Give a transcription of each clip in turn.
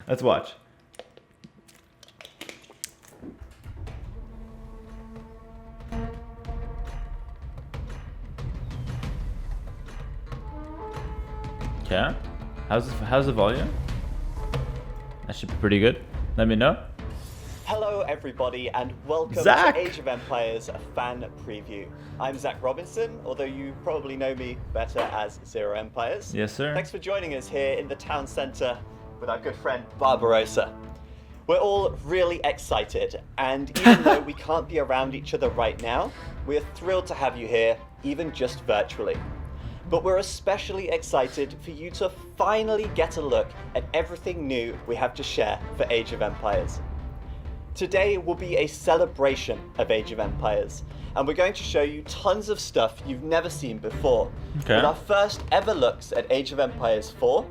Let's watch. Okay. How's the volume? That should be pretty good. Let me know. Hello everybody and welcome Zach. to Age of Empires fan preview. I'm Zach Robinson, although you probably know me better as Zero Empires. Yes, sir. Thanks for joining us here in the town centre with our good friend Barbarossa. We're all really excited, and even though we can't be around each other right now, we're thrilled to have you here, even just virtually. But we're especially excited for you to finally get a look at everything new we have to share for Age of Empires. Today will be a celebration of Age of Empires, and we're going to show you tons of stuff you've never seen before. Okay. With our first ever looks at Age of Empires 4,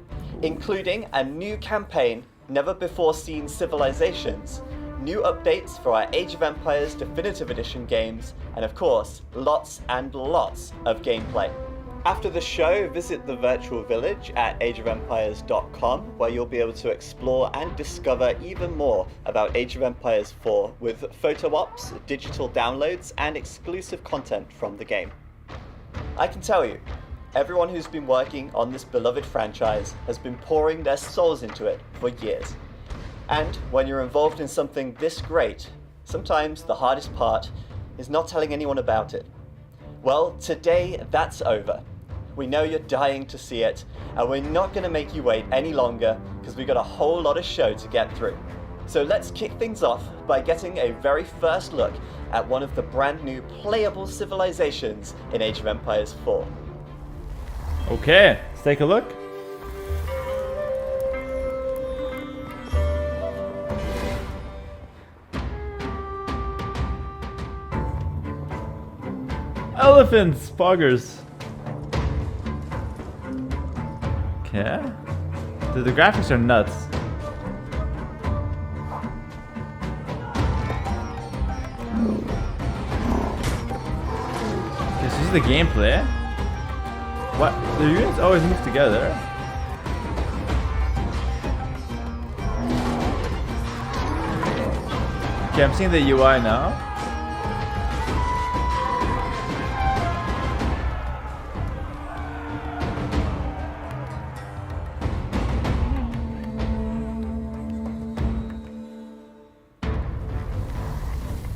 including a new campaign, never before seen civilizations, new updates for our Age of Empires Definitive Edition games, and of course, lots and lots of gameplay. After the show, visit the virtual village at ageofempires.com, where you'll be able to explore and discover even more about Age of Empires 4 with photo ops, digital downloads, and exclusive content from the game. I can tell you, everyone who's been working on this beloved franchise has been pouring their souls into it for years. And when you're involved in something this great, sometimes the hardest part is not telling anyone about it. Well, today that's over. We know you're dying to see it, and we're not going to make you wait any longer because we've got a whole lot of show to get through. So let's kick things off by getting a very first look at one of the brand new playable civilizations in Age of Empires 4. Okay, let's take a look. Elephants, poggers. Okay. Dude, the graphics are nuts. Okay, so this is the gameplay. What? The units always move together. Okay, I'm seeing the UI now.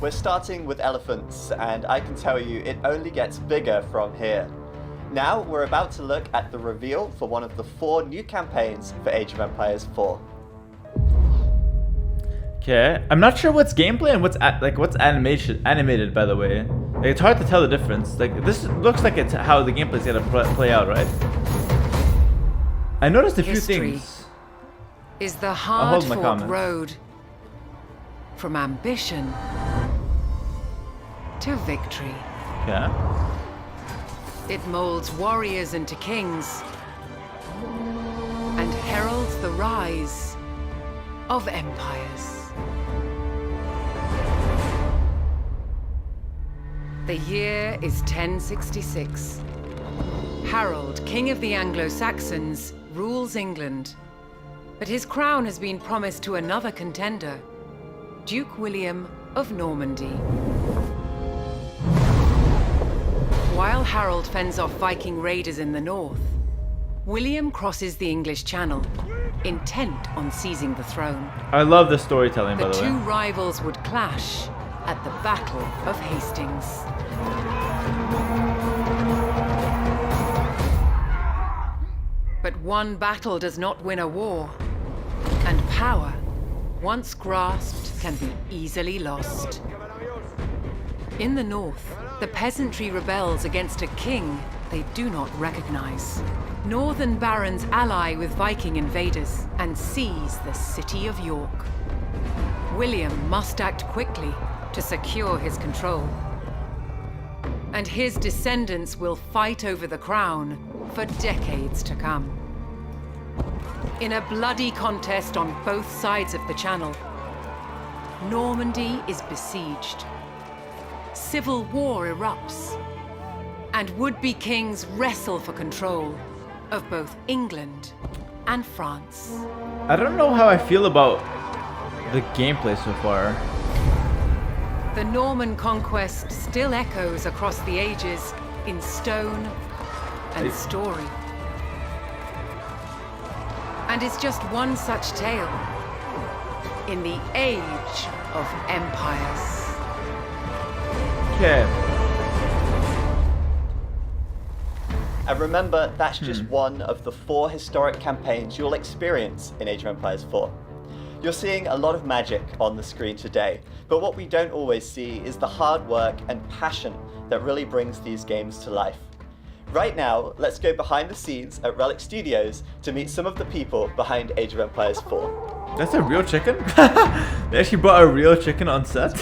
We're starting with elephants, and I can tell you it only gets bigger from here. Now we're about to look at the reveal for one of the 4 new campaigns for Age of Empires 4. Okay, I'm not sure what's gameplay and what's animated. By the way, like, it's hard to tell the difference. Like this looks like it's how the gameplay's gonna play out, right? I noticed a few things. Is the hold my hard-fought comments. road from ambition to victory. Okay. It molds warriors into kings and heralds the rise of empires. The year is 1066. Harold, King of the Anglo-Saxons, rules England, but his crown has been promised to another contender, Duke William of Normandy. While Harold fends off Viking raiders in the north, William crosses the English Channel, intent on seizing the throne. I love the storytelling, by The the two way. rivals would clash at the Battle of Hastings. But one battle does not win a war, and power, once grasped, can be easily lost. In the north, the peasantry rebels against a king they do not recognize. Northern barons ally with Viking invaders and seize the city of York. William must act quickly to secure his control. And his descendants will fight over the crown for decades to come. In a bloody contest on both sides of the Channel, Normandy is besieged. Civil war erupts, and would-be kings wrestle for control of both England and France. I don't know how I feel about the gameplay so far. The Norman conquest still echoes across the ages in stone and story. And is just one such tale in the Age of Empires. Okay. And remember, that's just one of the 4 historic campaigns you'll experience in Age of Empires 4. You're seeing a lot of magic on the screen today, but what we don't always see is the hard work and passion that really brings these games to life. Right now, let's go behind the scenes at Relic Studios to meet some of the people behind Age of Empires 4. That's a real chicken? They actually brought a real chicken on set?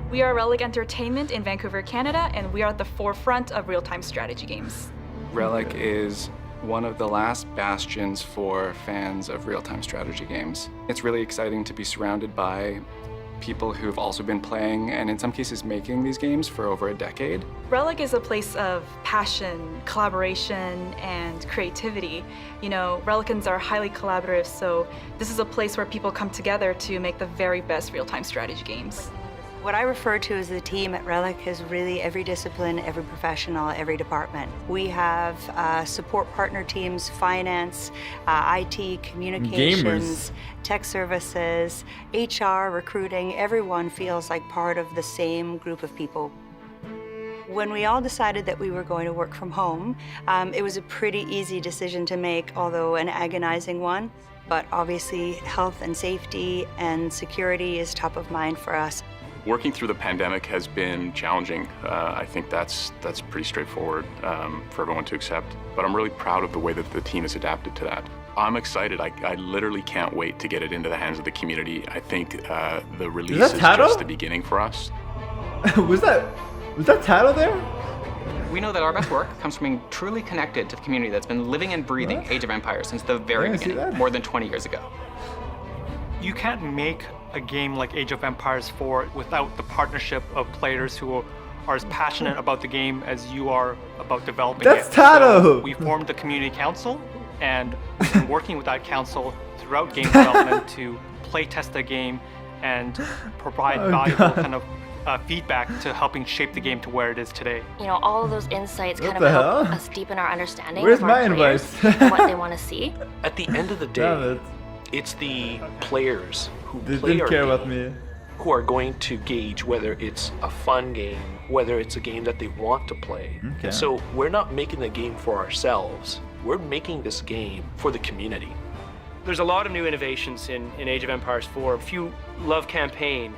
We are Relic Entertainment in Vancouver, Canada, and we are at the forefront of real-time strategy games. Relic is one of the last bastions for fans of real-time strategy games. It's really exciting to be surrounded by people who've also been playing, and in some cases making these games for over a decade. Relic is a place of passion, collaboration, and creativity. You know, Relicans are highly collaborative, so this is a place where people come together to make the very best real-time strategy games. What I refer to as the team at Relic is really every discipline, every professional, every department. We have support partner teams, finance, IT, communications, tech services, HR, recruiting. Everyone feels like part of the same group of people. When we all decided that we were going to work from home, it was a pretty easy decision to make, although an agonizing one. But obviously, health and safety and security is top of mind for us. Working through the pandemic has been challenging. I think that's pretty straightforward for everyone to accept. But I'm really proud of the way that the team has adapted to that. I'm excited. I literally can't wait to get it into the hands of the community. I think the release is just the beginning for us. was that Tato there? We know that our best work comes from being truly connected to the community that's been living and breathing Age of Empires since the very beginning, more than 20 years ago. You can't make a game like Age of Empires 4 without the partnership of players who are as passionate about the game as you are about developing it. That's Tato! So we formed the community council, and we've been working with that council throughout game development to play test the game and provide valuable kind of feedback to helping shape the game to where it is today. You know, all of those insights What kind of the help hell? us deepen our understanding Where's of my our players invite? and what they want to see. At the end of the Damn day, it. it's the players who They play didn't our care game about me. who are going to gauge whether it's a fun game, whether it's a game that they want to play. Okay. And so we're not making the game for ourselves. We're making this game for the community. There's a lot of new innovations in Age of Empires 4. If you love campaign,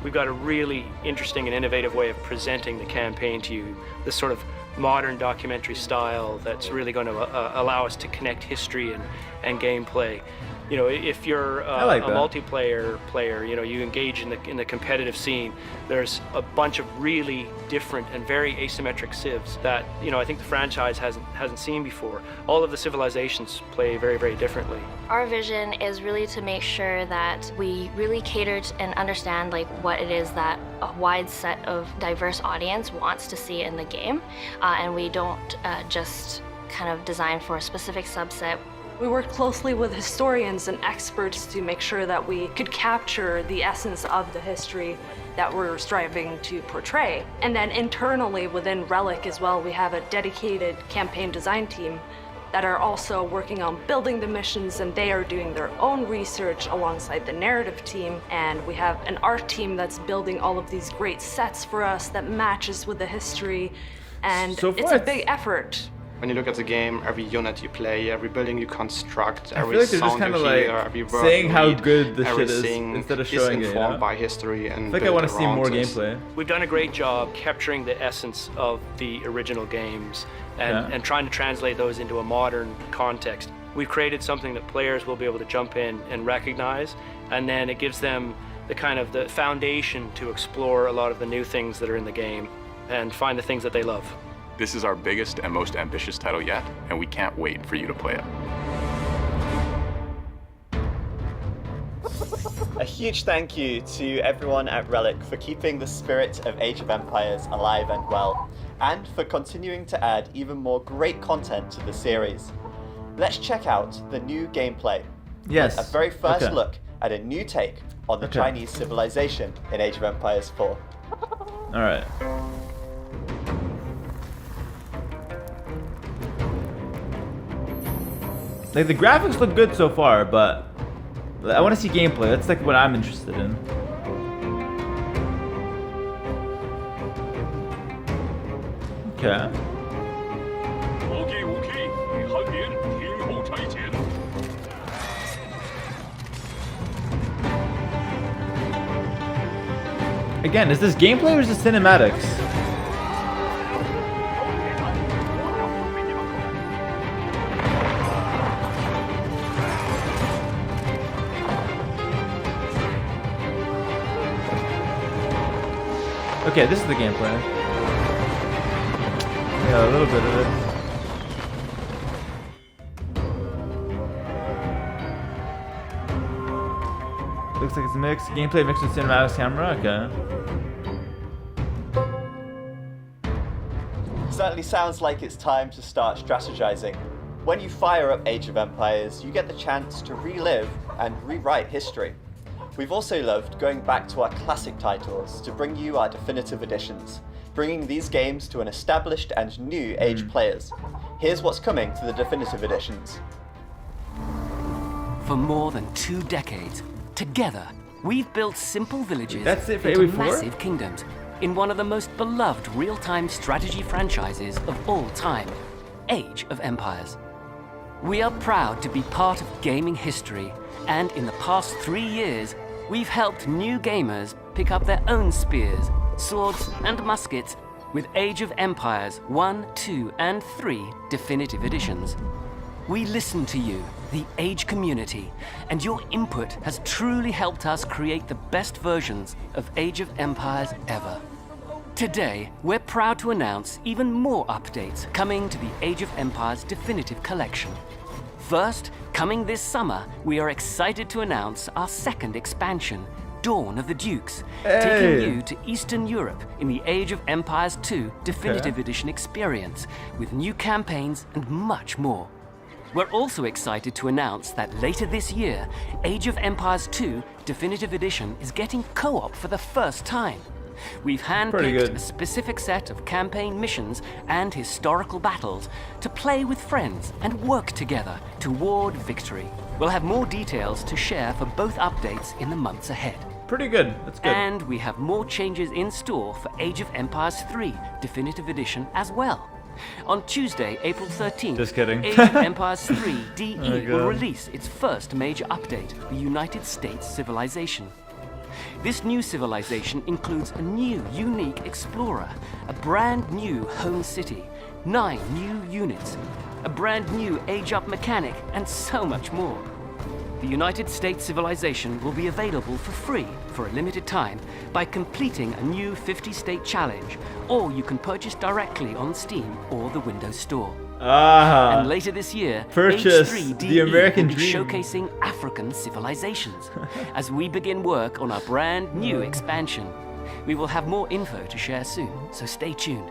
we've got a really interesting and innovative way of presenting the campaign to you. This sort of modern documentary style that's really going to allow us to connect history and gameplay. You know, if you're a multiplayer player, you know, you engage in the competitive scene. There's a bunch of really different and very asymmetric civs that, you know, I think the franchise hasn't seen before. All of the civilizations play very, very differently. Our vision is really to make sure that we really cater to and understand like what it is that a wide set of diverse audience wants to see in the game, and we don't just kind of design for a specific subset. We worked closely with historians and experts to make sure that we could capture the essence of the history that we're striving to portray. And then internally within Relic as well, we have a dedicated campaign design team that are also working on building the missions, and they are doing their own research alongside the narrative team. And we have an art team that's building all of these great sets for us that matches with the history. And it's a big effort. When you look at the game, every unit you play, every building you construct, I feel every like they're just sound kind you of hear, like every word saying you how read, good the shit is everything instead of is showing it. informed You know? by history and I think I want to see more built around gameplay. We've done a great job capturing the essence of the original games and trying to translate those into a modern context. We've created something that players will be able to jump in and recognize, and then it gives them the foundation to explore a lot of the new things that are in the game and find the things that they love. This is our biggest and most ambitious title yet, and we can't wait for you to play it. A huge thank you to everyone at Relic for keeping the spirit of Age of Empires alive and well, and for continuing to add even more great content to the series. let's check out the new gameplay. Yes. A very first Okay. look at a new take on the Okay. Chinese civilization in Age of Empires 4. Alright. Like, the graphics look good so far, but I want to see gameplay. That's like what I'm interested in. Okay. Again, is this gameplay or is this cinematics? Okay, this is the gameplay. Yeah, a little bit of it. Looks like it's mixed. Gameplay mixed with cinematics camera. Okay. Certainly sounds like it's time to start strategizing. When you fire up Age of Empires, you get the chance to relive and rewrite history. We've also loved going back to our classic titles to bring you our definitive editions, bringing these games to an established and new Age players. Here's what's coming to the definitive editions. For more than 2 decades, together, we've built simple villages That's it for into AOE4? massive kingdoms in one of the most beloved real-time strategy franchises of all time, Age of Empires. We are proud to be part of gaming history, and in the past 3 years, we've helped new gamers pick up their own spears, swords, and muskets with Age of Empires 1, 2, and 3 definitive editions. We listen to you, the Age community, and your input has truly helped us create the best versions of Age of Empires ever. Today, we're proud to announce even more updates coming to the Age of Empires Definitive Collection. First, coming this summer, we are excited to announce our second expansion, Dawn of the Dukes, taking you to Eastern Europe in the Age of Empires 2 Definitive Edition experience, with new campaigns and much more. We're also excited to announce that later this year, Age of Empires 2 Definitive Edition is getting co-op for the first time. We've handpicked a specific set of campaign missions and historical battles to play with friends and work together toward victory. We'll have more details to share for both updates in the months ahead. Pretty good. That's good. And we have more changes in store for Age of Empires 3 Definitive Edition as well. On Tuesday, April 13th, Just kidding. Age of Empires 3 DE Oh my will God. release its first major update, the United States Civilization. This new civilization includes a new, unique explorer, a brand new home city, 9 new units, a brand new age-up mechanic, and so much more. The United States Civilization will be available for free for a limited time by completing a new 50-state challenge, or you can purchase directly on Steam or the Windows Store. And later this year, Purchase H3 the DE American will be dream. showcasing African civilizations as we begin work on our brand new expansion. We will have more info to share soon, so stay tuned.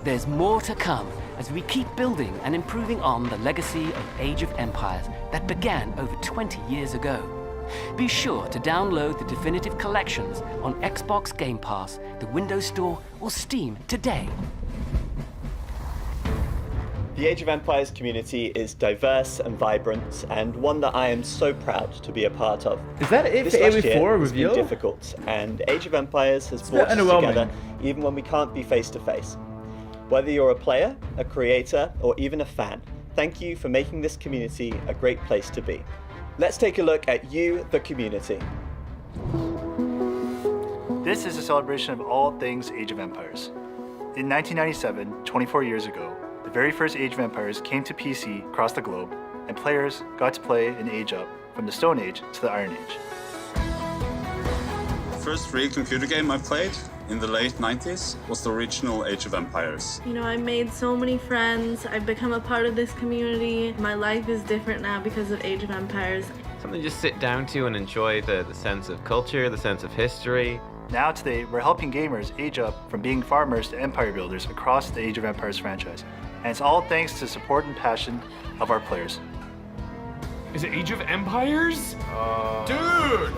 There's more to come as we keep building and improving on the legacy of Age of Empires that began over 20 years ago. Be sure to download the definitive collections on Xbox Game Pass, the Windows Store, or Steam today. The Age of Empires community is diverse and vibrant, and one that I am so proud to be a part of. Is that it This for last AOE4 year has been reveal? difficult, and Age of Empires has It's brought a bit us underwhelming. together even when we can't be face to face. Whether you're a player, a creator, or even a fan, thank you for making this community a great place to be. Let's take a look at you, the community. This is a celebration of all things Age of Empires. In 1997, 24 years ago, the very first Age of Empires came to PC across the globe, and players got to play an age up from the Stone Age to the Iron Age. The first real computer game I played in the late 90s was the original Age of Empires. You know, I've made so many friends. I've become a part of this community. My life is different now because of Age of Empires. Something to just sit down to and enjoy the sense of culture, the sense of history. Now today, we're helping gamers age up from being farmers to empire builders across the Age of Empires franchise. and it's all thanks to support and passion of our players. Is it Age of Empires? Dude!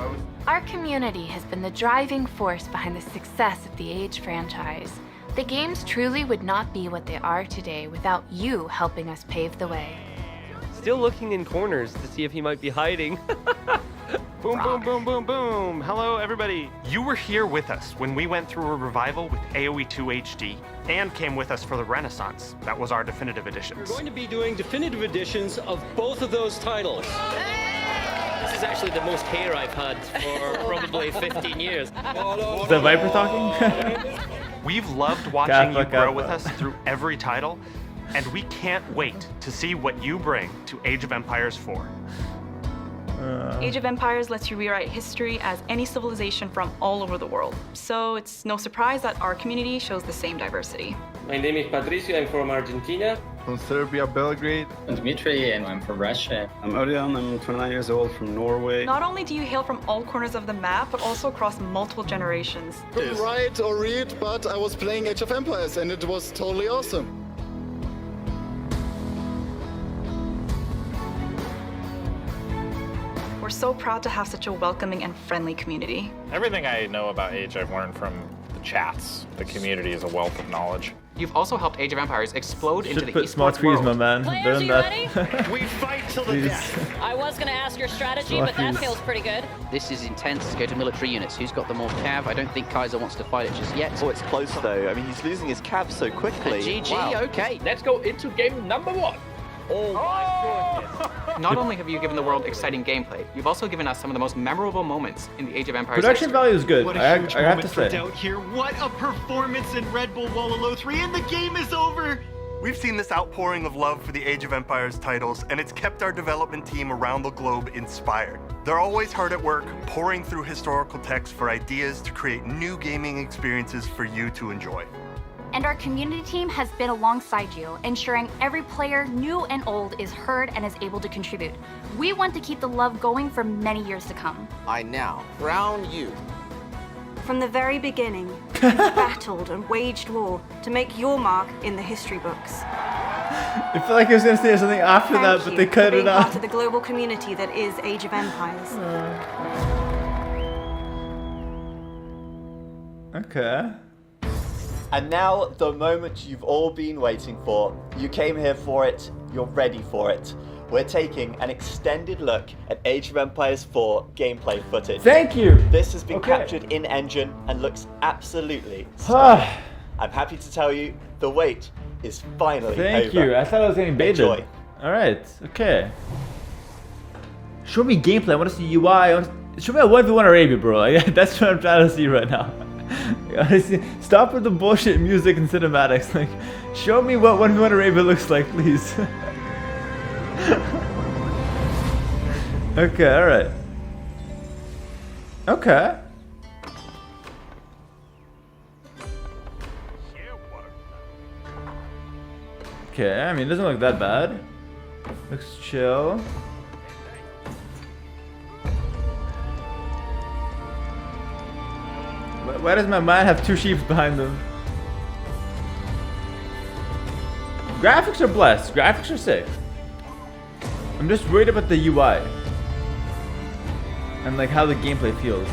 Our community has been the driving force behind the success of the Age franchise. The games truly would not be what they are today without you helping us pave the way. Still looking in corners to see if he might be hiding. Boom, boom, boom, boom, boom. Hello, everybody. You were here with us when we went through a revival with AOE4 HD and came with us for the Renaissance. That was our definitive editions. We're going to be doing definitive editions of both of those titles. This is actually the most hair I've had for probably 15 years. Is that Viper talking? We've loved watching you grow with us through every title, and we can't wait to see what you bring to Age of Empires 4. Age of Empires lets you rewrite history as any civilization from all over the world. So it's no surprise that our community shows the same diversity. My name is Patricio, I'm from Argentina. From Serbia, Belgrade. I'm Dmitry and I'm from Russia. I'm Orion, I'm 29 years old from Norway. Not only do you hail from all corners of the map, but also across multiple generations. Couldn't write or read, but I was playing Age of Empires and it was totally awesome. We're so proud to have such a welcoming and friendly community. Everything I know about Age I've learned from the chats. The community is a wealth of knowledge. You've also helped Age of Empires explode into the Should put small esports trees, world. my man. Players, are you ready? We fight till the death. I was going to ask your strategy, Small but that trees. feels pretty good. This is intense. Go to military units. Who's got the more cav? I don't think Kaiser wants to fight it just yet. Oh, it's close though. I mean, he's losing his cav so quickly. GG, Wow. okay. Let's go into game number 1. Oh my goodness. Not only have you given the world exciting gameplay, you've also given us some of the most memorable moments in the Age of Empires Production history. value is good. What I a huge have moment to for say. Doubt here. What a performance in Red Bull Wallow 3, and the game is over! We've seen this outpouring of love for the Age of Empires titles, and it's kept our development team around the globe inspired. They're always hard at work, pouring through historical texts for ideas to create new gaming experiences for you to enjoy. And our community team has been alongside you, ensuring every player, new and old, is heard and is able to contribute. We want to keep the love going for many years to come. I now crown you. From the very beginning, you've battled and waged war to make your mark in the history books. I feel like I was gonna say something after that, but they cut being it out. part of the global community that is Age of Empires. Okay. And now, the moment you've all been waiting for. You came here for it, you're ready for it. We're taking an extended look at Age of Empires 4 gameplay footage. Thank you! This has been Okay. captured in-engine and looks absolutely stunning. I'm happy to tell you, the wait is finally Thank over. you. I thought I was getting baited. Enjoy. Alright, okay. Show me gameplay. I want to see UI. Show me a 1v1 Arabia, bro. That's what I'm trying to see right now. Stop with the bullshit music and cinematics. Like, show me what 1v1 Arabia looks like, please. Okay, alright. Okay. Okay, I mean, it doesn't look that bad. Looks chill. Why does my man have two sheep behind them? Graphics are blessed. Graphics are sick. I'm just worried about the UI. And like how the gameplay feels.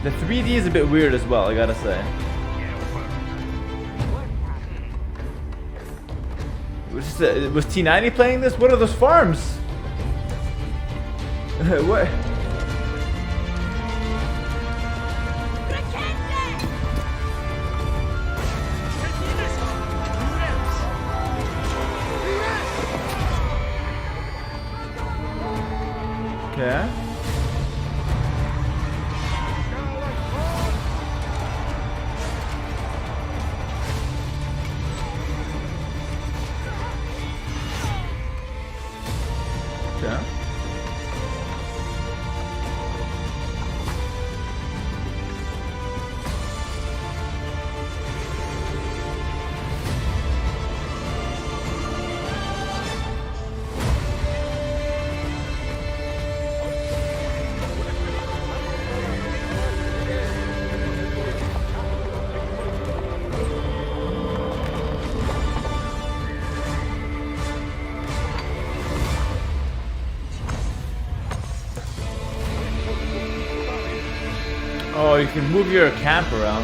The 3D is a bit weird as well, I gotta say. Was T90 playing this? What are those farms? What? Okay. Okay. Oh, you can move your camp around.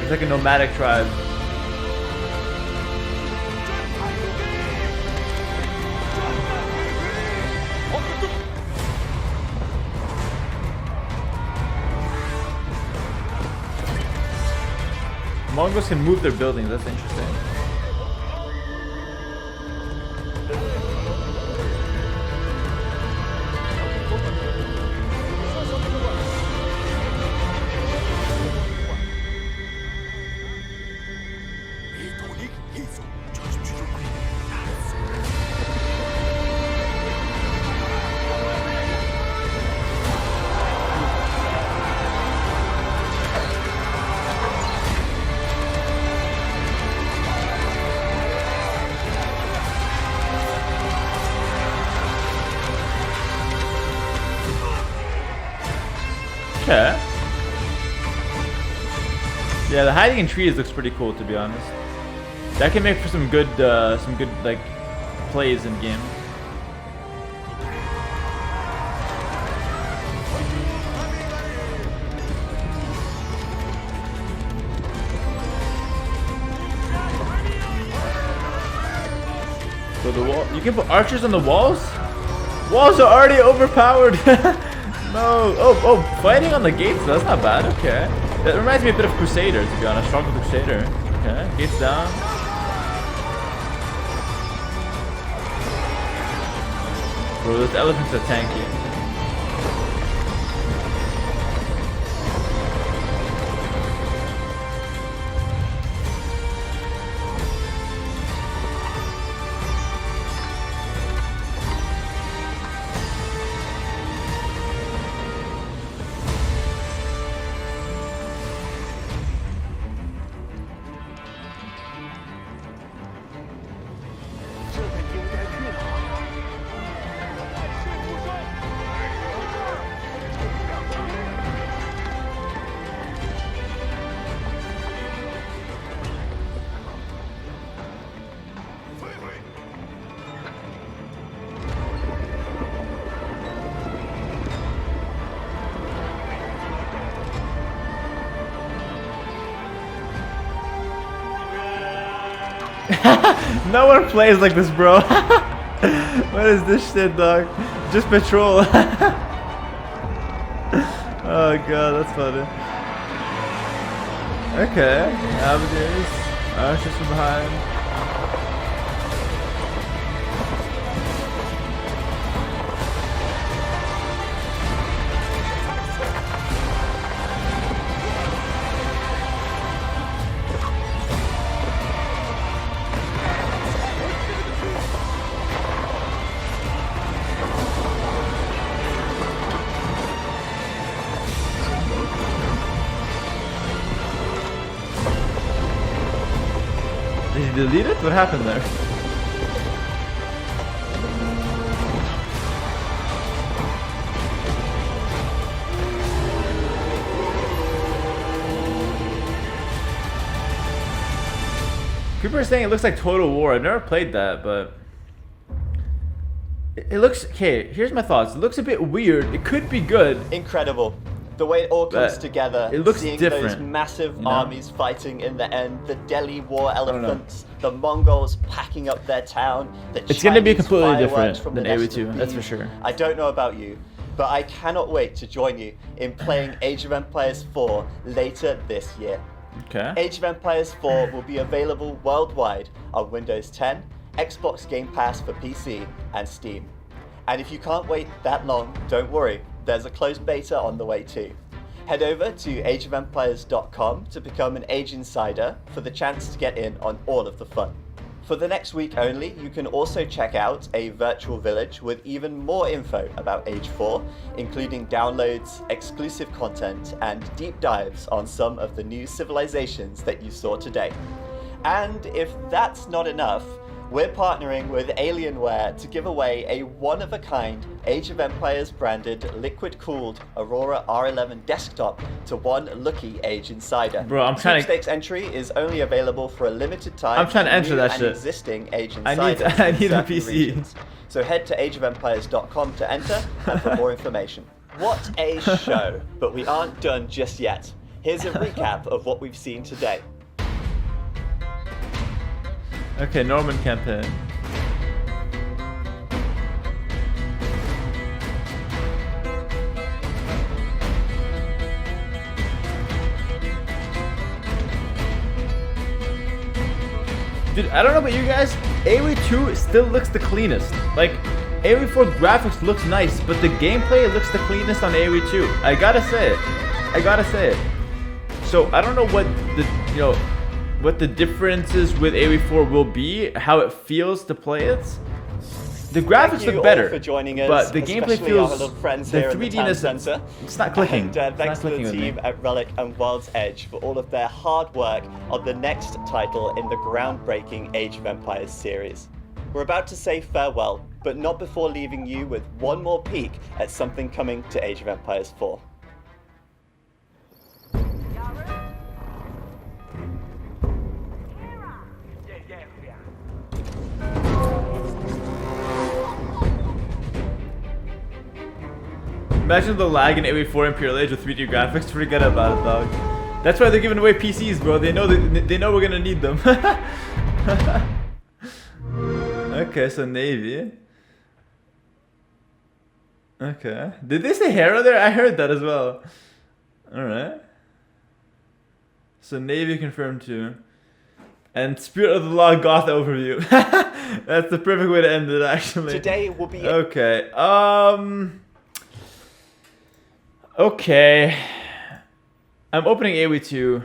It's like a nomadic tribe. Mongols can move their buildings, that's interesting. Okay. Yeah, the hiding in trees looks pretty cool, to be honest. That can make for some good like plays in game. So the wall, you can put archers on the walls. Walls are already overpowered. No. Oh, fighting on the gates. That's not bad. Okay. That reminds me a bit of Crusader, to be honest. Strong with Crusader. Okay. Gates down. Bro, those elephants are tanky. No one plays like this, bro. What is this shit, dog? Just patrol. Oh god, that's funny. Okay, Avenires. Archers from behind. Did you delete it? What happened there? People are saying it looks like Total War. I've never played that, but it looks okay. Here's my thoughts. It looks a bit weird. It could be good. Incredible. The way it all comes together, it looks seeing different, those massive you know? armies fighting in the end, the Delhi war elephants, the Mongols packing up their town, it's going to be completely different than AOE2, that's for sure. I don't know about you, but I cannot wait to join you in playing Age of Empires 4 later this year. Okay. Age of Empires 4 will be available worldwide on Windows 10, Xbox Game Pass for PC, and Steam. And if you can't wait that long, don't worry. There's a closed beta on the way too. Head over to ageofempires.com to become an Age Insider for the chance to get in on all of the fun. For the next week only, you can also check out a virtual village with even more info about Age 4, including downloads, exclusive content, and deep dives on some of the new civilizations that you saw today. And if that's not enough, we're partnering with Alienware to give away a one-of-a-kind Age of Empires branded liquid-cooled Aurora R11 desktop to one lucky Age Insider. Bro, I'm trying to... Sweepstakes entry is only available for a limited time. I'm trying to enter that and shit. Existing Age Insiders I need a in certain PC. regions. So head to ageofempires.com to enter and for more information. What a show! But we aren't done just yet. Here's a recap of what we've seen today. Okay, Norman campaign. Dude, I don't know about you guys, AOE 2 still looks the cleanest. Like, AOE 4 graphics looks nice, but the gameplay looks the cleanest on AOE 2. I gotta say it. I gotta say it. So I don't know what the what the differences with AOE 4 will be, how it feels to play it. The graphics look better, for joining us, but the gameplay feels our little friends the here 3Dness. It's not clicking. And thanks to clicking the team at Relic and World's Edge for all of their hard work on the next title in the groundbreaking Age of Empires series. We're about to say farewell, but not before leaving you with one more peek at something coming to Age of Empires 4. Imagine the lag in AOE4 Imperial Age with 3D graphics. Forget about it, dog. That's why they're giving away PCs, bro. They know we're gonna need them. Okay, so Navy. Okay. Did they say Hera there? I heard that as well. Alright. So Navy confirmed too. And Spirit of the Law Goth overview. That's the perfect way to end it, actually. Today will be... Okay. Okay. I'm opening AOE 2.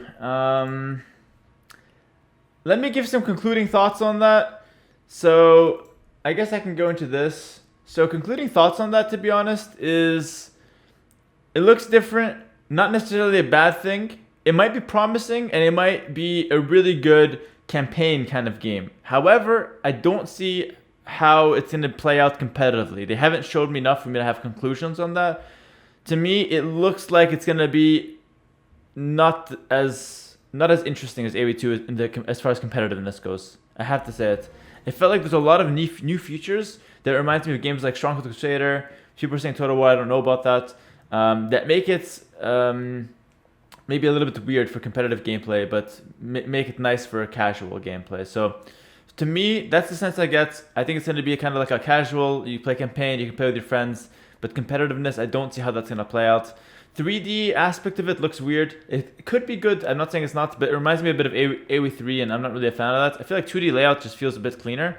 Let me give some concluding thoughts on that. So, I guess I can go into this. So, concluding thoughts on that, to be honest, is... It looks different. Not necessarily a bad thing. It might be promising, and it might be a really good campaign kind of game. However, I don't see how it's going to play out competitively. They haven't showed me enough for me to have conclusions on that. To me, it looks like it's going to be not as interesting as AOE 2 as far as competitiveness goes. I have to say it. It felt like there's a lot of new features that reminds me of games like Stronghold Crusader. People are saying Total War, I don't know about that. That make it maybe a little bit weird for competitive gameplay, but make it nice for a casual gameplay. So to me, that's the sense I get. I think it's going to be kind of like a casual, you play campaign, you can play with your friends, but competitiveness, I don't see how that's going to play out. 3D aspect of it looks weird. It could be good. I'm not saying it's not, but it reminds me a bit of AOE 3, and I'm not really a fan of that. I feel like 2D layout just feels a bit cleaner,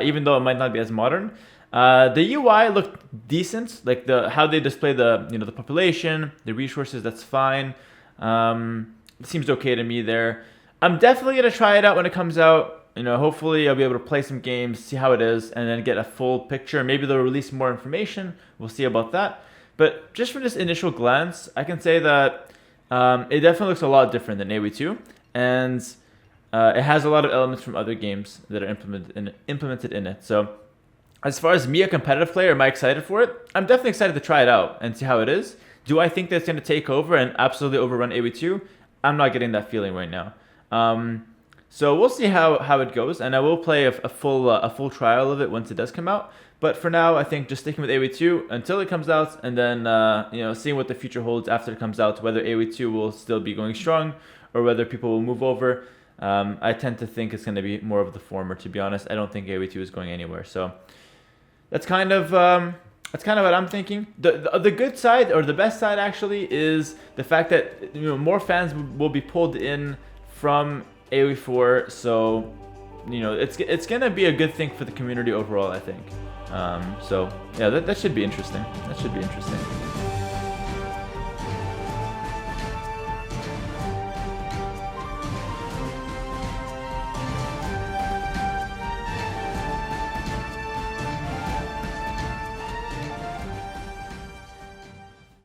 even though it might not be as modern. The UI looked decent, like how they display the the population, the resources. That's fine. It seems okay to me there. I'm definitely gonna try it out when it comes out. Hopefully I'll be able to play some games, see how it is, and then get a full picture. Maybe they'll release more information. We'll see about that. But just from this initial glance, I can say that it definitely looks a lot different than AOE 2, and it has a lot of elements from other games that are implemented in it. So as far as me, a competitive player, am I excited for it? I'm definitely excited to try it out and see how it is. Do I think that it's going to take over and absolutely overrun AOE 2? I'm not getting that feeling right now. So we'll see how it goes, and I will play a full trial of it once it does come out. But for now, I think just sticking with AOE 2 until it comes out, and then seeing what the future holds after it comes out, whether AOE 2 will still be going strong or whether people will move over. I tend to think it's going to be more of the former, to be honest. I don't think AOE 2 is going anywhere. So that's kind of what I'm thinking. The good side, or the best side actually, is the fact that more fans will be pulled in from AOE4, so it's gonna be a good thing for the community overall, I think. So yeah, that should be interesting. That should be interesting.